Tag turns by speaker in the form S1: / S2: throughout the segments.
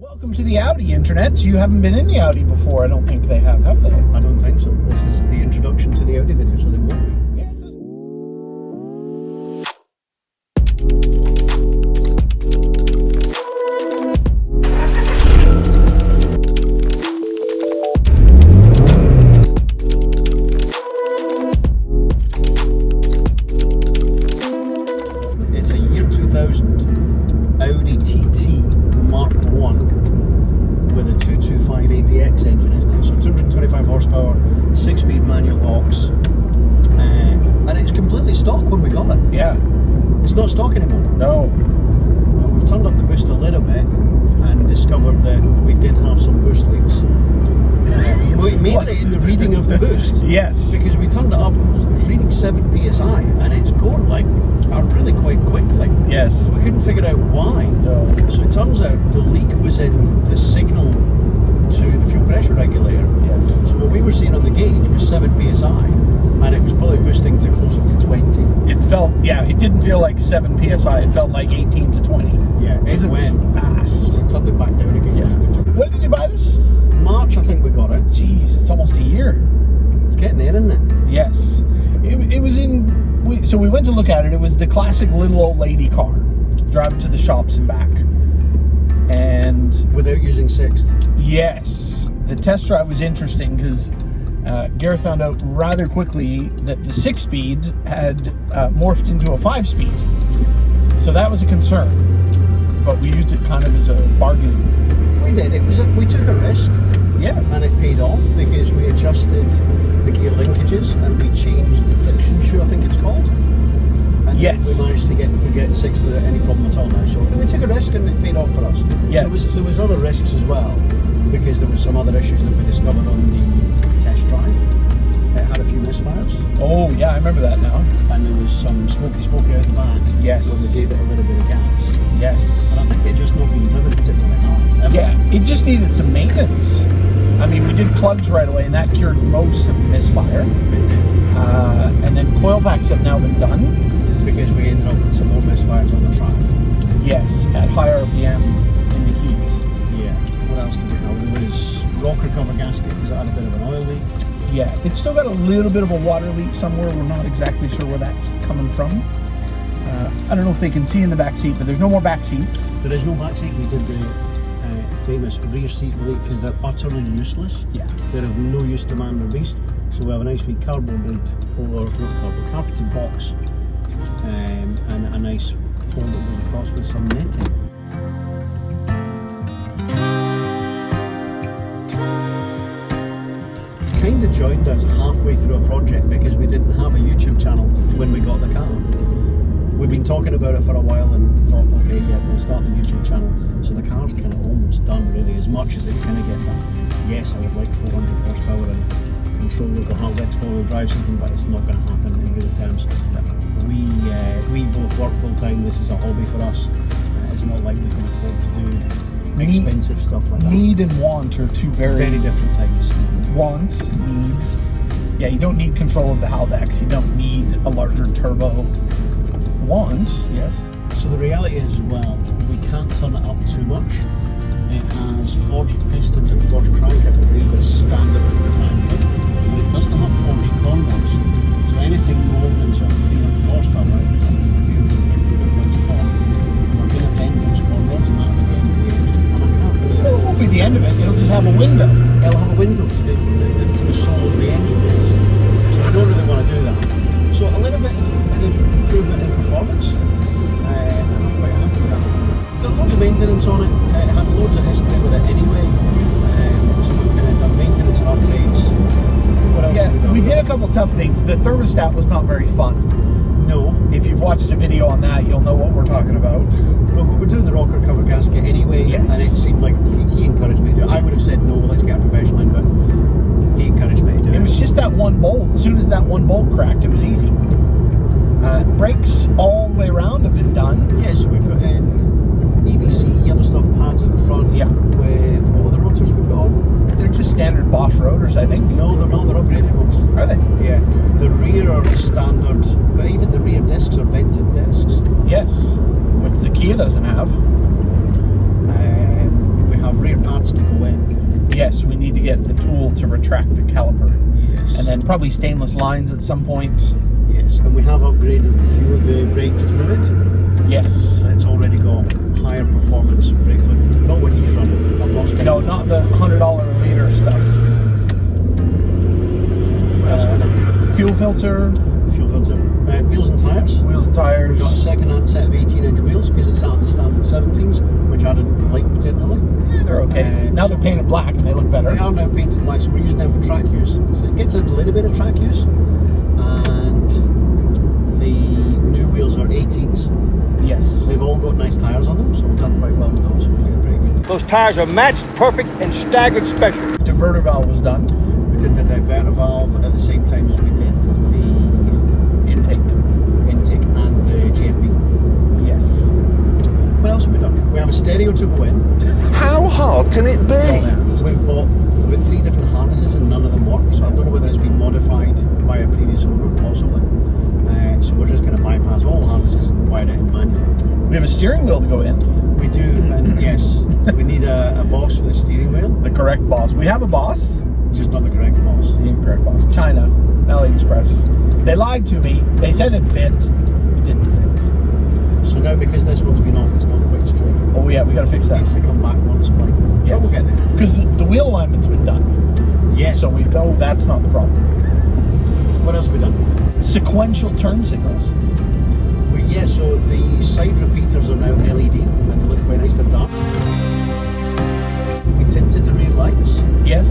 S1: Welcome to the Audi internet. You haven't been in the Audi before, I don't think they have they?
S2: I don't think so. This is the introduction to the Audi video, so they won't be. It's a year 2000 Audi TT Mark 1 with a 225 APX engine, isn't it? So 225 horsepower, 6-speed manual box, and it's completely stock when we got it.
S1: Yeah.
S2: It's not stock anymore.
S1: No.
S2: We've turned up the boost a little bit and discovered that we did have some boost leaks. Mainly in the reading of the boost.
S1: Yes.
S2: Because we turned it up and it was reading 7 psi, and it's going like a really quite quick thing.
S1: Yes.
S2: We couldn't figure out why.
S1: No.
S2: So it turns out the leak was in the signal to the fuel pressure regulator.
S1: Yes.
S2: So what we were seeing on the gauge was 7 psi, and it was probably boosting to closer to 20.
S1: It felt, it didn't feel like 7 psi, it felt like 18 to 20.
S2: Yeah,
S1: Because it was
S2: went
S1: fast.
S2: We've turned it back down again.
S1: Yeah. When did you buy this?
S2: March, I think we got it.
S1: Jeez, it's almost a year.
S2: It's getting there, isn't it?
S1: Yes. It was in, so we went to look at it. It was the classic little old lady car. Drive it to the shops and back. And
S2: without using sixth.
S1: yes, the test drive was interesting because Gary found out rather quickly that the 6-speed had morphed into a 5-speed. So that was a concern. But we used it kind of as a bargaining.
S2: We did. We took a risk.
S1: Yeah.
S2: And it paid off because we adjusted the gear linkages and we changed the friction shoe, I think it's called. And
S1: yes.
S2: we managed to get sixth without any problem at all now. So we took a risk and it paid off for us.
S1: Yes.
S2: There was other risks as well because there was some other issues that we discovered on the test drive. It had a few misfires.
S1: Oh yeah, I remember that now.
S2: And there was some smoky out the back.
S1: Yes.
S2: When we gave it a little bit of gas.
S1: Yes.
S2: And I think it just not been driven particularly hard. Ever.
S1: Yeah, it just needed some maintenance. I mean, we did plugs right away, and that cured most of the misfire.
S2: It did.
S1: And then coil packs have now been done.
S2: Because we ended up with some more misfires on the track.
S1: Yes, at high RPM in the heat.
S2: Yeah. What else did we have? There was rocker cover gasket because it had a bit of an oil leak.
S1: Yeah, it's still got a little bit of a water leak somewhere. We're not exactly sure where that's coming from. I don't know if they can see in the back seat, but there's no more back seats.
S2: There is no back seat. We did the famous rear seat delete because they're utterly useless.
S1: Yeah.
S2: They're of no use to man or beast. So we have a nice wee carpeted box and a nice pole that goes across with some netting. Kind of joined us halfway through a project because we didn't have a YouTube channel when we got the car. We've been talking about it for a while and thought, okay, yeah, we'll start the YouTube channel. So the car's kind of almost done, really, as much as it can get done. Yes, I would like 400 horsepower and control of the Haldex 4-wheel drive system, but it's not going to happen in real terms. We both work full time. This is a hobby for us. It's not like we can afford to do expensive stuff like that.
S1: Need and want are two very
S2: different things.
S1: Want, need. Yeah, you don't need control of the Haldex. You don't need a larger turbo. Want, yes. So
S2: the reality is, well, we can't turn it up too much. It has forged pistons and forged crank, I believe, as standard for the factory. But it doesn't have forged corners. So anything more than sort of 300 horsepower, 350 foot-pounds of torque, we're going to bend those corners and that'll be the end of the engine. And I can't really
S1: it won't be the end of it. It'll just have a window.
S2: It'll have a window to the sole of the engine base. So we don't really want to do that. So a little bit of an improvement in performance, and I'm quite happy with that. We've done loads of maintenance on it. It had loads of history with it anyway, so we've kind of done maintenance and upgrades. What else have we done?
S1: We did a couple tough things. The thermostat was not very fun.
S2: No.
S1: If you've watched a video on that, you'll know what we're talking about.
S2: But we were doing the rocker cover gasket anyway,
S1: yes.
S2: And it seemed like he encouraged me to do it. I would have said no, let's get a professional in, but he encouraged me to do it.
S1: It was just that one bolt. As soon as that one bolt cracked, it was easy. Brakes all the way around have been done.
S2: Yeah, so we put in EBC yellow stuff pads at the front.
S1: Yeah.
S2: With what were the rotors we put on?
S1: They're just standard Bosch rotors, I think.
S2: No, they're not. They're upgraded ones.
S1: Are they?
S2: Yeah. The rear are standard, but even the rear discs are vented discs.
S1: Yes, which the Kia doesn't have.
S2: We have
S1: Yes, we need to get the tool to retract the caliper.
S2: Yes.
S1: And then probably stainless lines at some point.
S2: Yes, and we have upgraded the brake fluid.
S1: Yes.
S2: So it's already got higher performance brake fluid. Not what he's running. I'm not spending
S1: No, not the $100 a liter stuff. Fuel filter.
S2: Fuel filter. Wheels and tyres.
S1: Wheels and tyres.
S2: We've got a second-hand set of 18-inch wheels because it's out of the standard 17s, which I didn't like particularly.
S1: Yeah, they're okay. Now they're painted black and they look better.
S2: They are now painted black, so we're using them for track use. So it gets a little bit of track use. And the new wheels are 18s.
S1: Yes.
S2: They've all got nice tyres on them, so we've done quite well with those. I think they're pretty good.
S3: Those tires are matched, perfect, and staggered special.
S1: Diverter valve was done.
S2: We did the diverter valve at the same time as we did the
S1: Intake.
S2: And the GFB.
S1: Yes.
S2: What else have we done? We have a stereo to go in.
S3: How hard can it be?
S2: We've bought about 3 different harnesses and none of them work, so I don't know whether it's been modified by a previous owner, possibly. So we're just going to bypass all the harnesses and wire it in manually.
S1: We have a steering wheel to go in.
S2: We do, and yes, we need a boss for the steering wheel.
S1: The correct boss. We have a boss.
S2: Just not the correct boss.
S1: The incorrect boss. China. AliExpress. They lied to me. They said it fit. It didn't fit.
S2: So now because this one's been off, it's not quite straight.
S1: Oh yeah, we got to fix
S2: It
S1: that.
S2: needs to come back one spline.
S1: Yes.
S2: But we'll get there.
S1: Because the wheel alignment's been done.
S2: Yes.
S1: So we know that's not the problem.
S2: What else have we done?
S1: Sequential turn signals.
S2: So the side repeaters are now LED and they look quite nice. They're dark. We tinted the rear lights.
S1: Yes.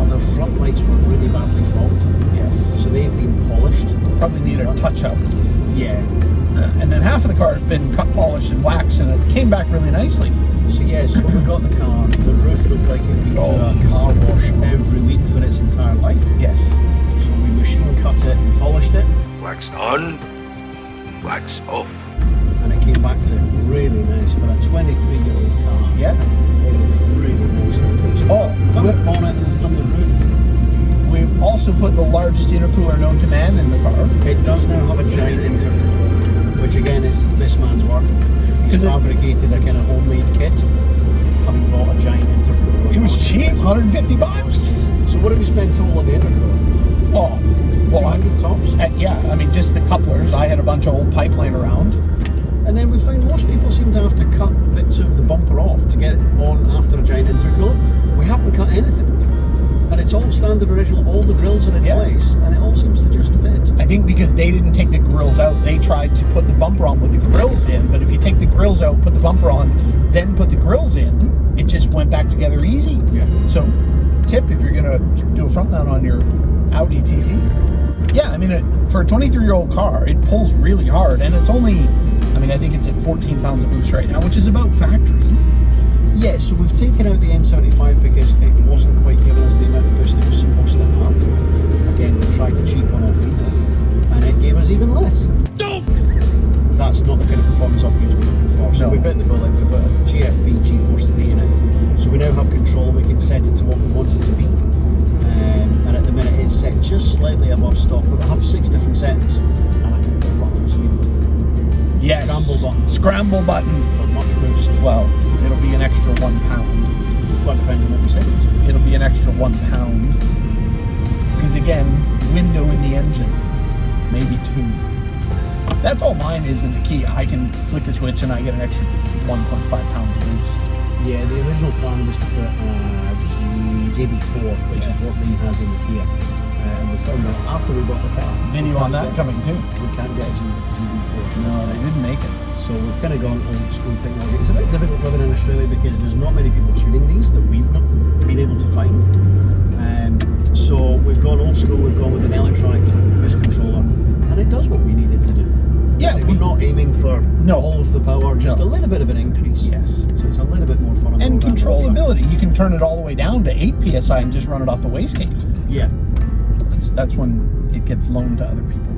S2: The front lights were really badly fogged.
S1: Yes.
S2: So they've been polished.
S1: Probably need a touch up.
S2: Yeah.
S1: And then half of the car has been cut, polished, and waxed, and it came back really nicely.
S2: So yeah, so when we got the car, the roof looked like it'd been through a car wash every week for its entire life.
S1: Yes.
S2: So we machine cut it and polished it.
S3: Wax on, wax off.
S2: And it came back to really nice for a 23-year-old car.
S1: Yeah.
S2: It was really nice. So we've done the bonnet, we've done the roof.
S1: We've also put the largest intercooler known to man in the car.
S2: It does now have a giant intercooler, which again is this man's work. He's fabricated a kind of homemade kit, having bought a giant intercooler.
S1: It was cheap, $150.
S2: So what did we spend total on the intercooler?
S1: Oh, well,
S2: 200 tops?
S1: yeah, I mean, just the couplers. I had a bunch of old pipeline around.
S2: And then we find most people seem to have to cut bits of the bumper off to get it on after a giant intercooler. We haven't cut anything. And it's all standard original, all the grills are in place, and it all seems to just fit.
S1: I think because they didn't take the grills out, they tried to put the bumper on with the grills in, but if you take the grills out, put the bumper on, then put the grills in, it just went back together easy.
S2: Yeah.
S1: So, tip if you're going to do a front mount on your Audi TT. Yeah, I mean, for a 23-year-old car, it pulls really hard, and it's only, I mean, I think it's at 14 pounds of boost right now, which is about factory.
S2: Yeah, so we've taken out the N75 because it wasn't quite giving us the amount of boost it was supposed to have. Again, we tried the cheap one off eBay, and it gave us even less. That's not the kind of performance upgrades we're looking for. So we bit the bullet, we put a GFB G-Force 3 in it. So we now have control, we can set it to what we want it to be. And at the minute it's set just slightly above stock, but I have 6 different settings, and I can put a button on the steering wheel.
S1: Yes.
S2: Scramble button.
S1: Scramble button.
S2: For much boost.
S1: Well, it'll be an extra £1.
S2: Well, it depends on what we set it to.
S1: It'll be an extra £1. Because again, window in the engine, maybe 2. That's all mine is in the Kia. I can flick a switch and I get an extra 1.5 pounds of boost.
S2: Yeah, the original plan was to put JB4, which is what Lee has in the Kia. And we found that after we bought the car.
S1: Video on that coming too.
S2: We can't get a JB4.
S1: No, they didn't make it.
S2: So we've kind of gone old school technology. It's a bit difficult living in Australia because there's not many people tuning these that we've not been able to find. So we've gone old school, we've gone with an electronic boost controller, and it does what we need it to do.
S1: Yeah,
S2: we're not aiming for all of the power, just a little bit of an increase.
S1: Yes.
S2: So it's a little bit more fun.
S1: And controllability. You can turn it all the way down to 8 PSI and just run it off the wastegate.
S2: Yeah.
S1: That's when it gets loaned to other people.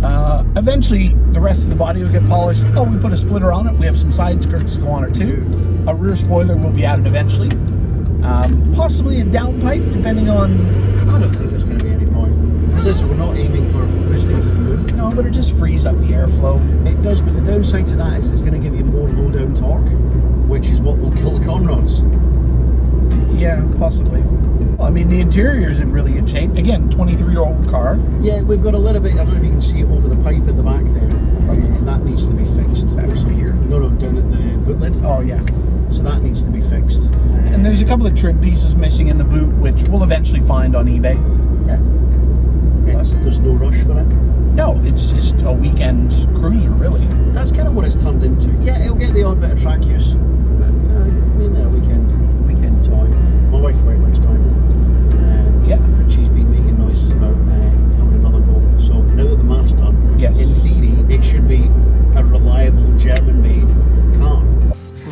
S1: Yeah. Eventually, the rest of the body will get polished. Oh, we put a splitter on it. We have some side skirts to go on it too. A rear spoiler will be added eventually. Possibly a downpipe, depending on...
S2: I don't think there's going to be any point. Because we're not aiming for boosting to the moon.
S1: No, but it just frees up the airflow.
S2: It does, but the downside to that is it's going to give you more low-down torque, which which is what will kill the conrods.
S1: Yeah, possibly. Well, I mean, the interior's in really good shape. Again, 23-year-old car.
S2: Yeah, we've got a little bit, I don't know if you can see it over the pipe at the back there. That needs to be fixed.
S1: That was here.
S2: No, down at the boot lid.
S1: Oh, yeah.
S2: So that needs to be fixed.
S1: And there's a couple of trim pieces missing in the boot, which we'll eventually find on eBay.
S2: Yeah. There's no rush for it.
S1: No, it's just a weekend cruiser, really.
S2: That's kind of what it's turned into. Yeah, it'll get the odd bit of track use, but mainly a weekend toy. My wife quite likes driving.
S1: Yeah.
S2: And she's been making noises about having another go. So now that the math's done,
S1: Yes.
S2: in theory, it should be a reliable German-made car.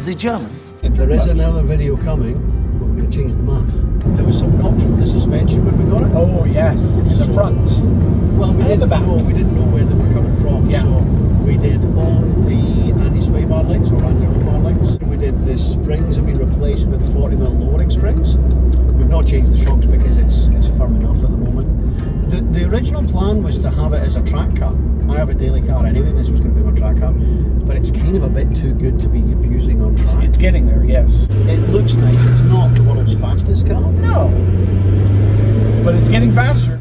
S4: The Germans.
S2: There is another video coming, but we're going to change the math. There was some knocks from the suspension when we got it.
S1: Oh, yes, in the front.
S2: Well, we
S1: And
S2: didn't
S1: the back.
S2: know. We didn't know where they were coming from.
S1: Yeah.
S2: So we did all of the anti-sway bar links or anti-roll bar links. We did the springs have been replaced with 40mm lowering springs. We've not changed the shocks because it's firm enough at the moment. The original plan was to have it as a track car. I have a daily car anyway. This was going to be my track car, but it's kind of a bit too good to be abusing on track.
S1: It's getting there, yes.
S2: It looks nice. It's not the world's fastest car.
S1: No. But it's getting faster.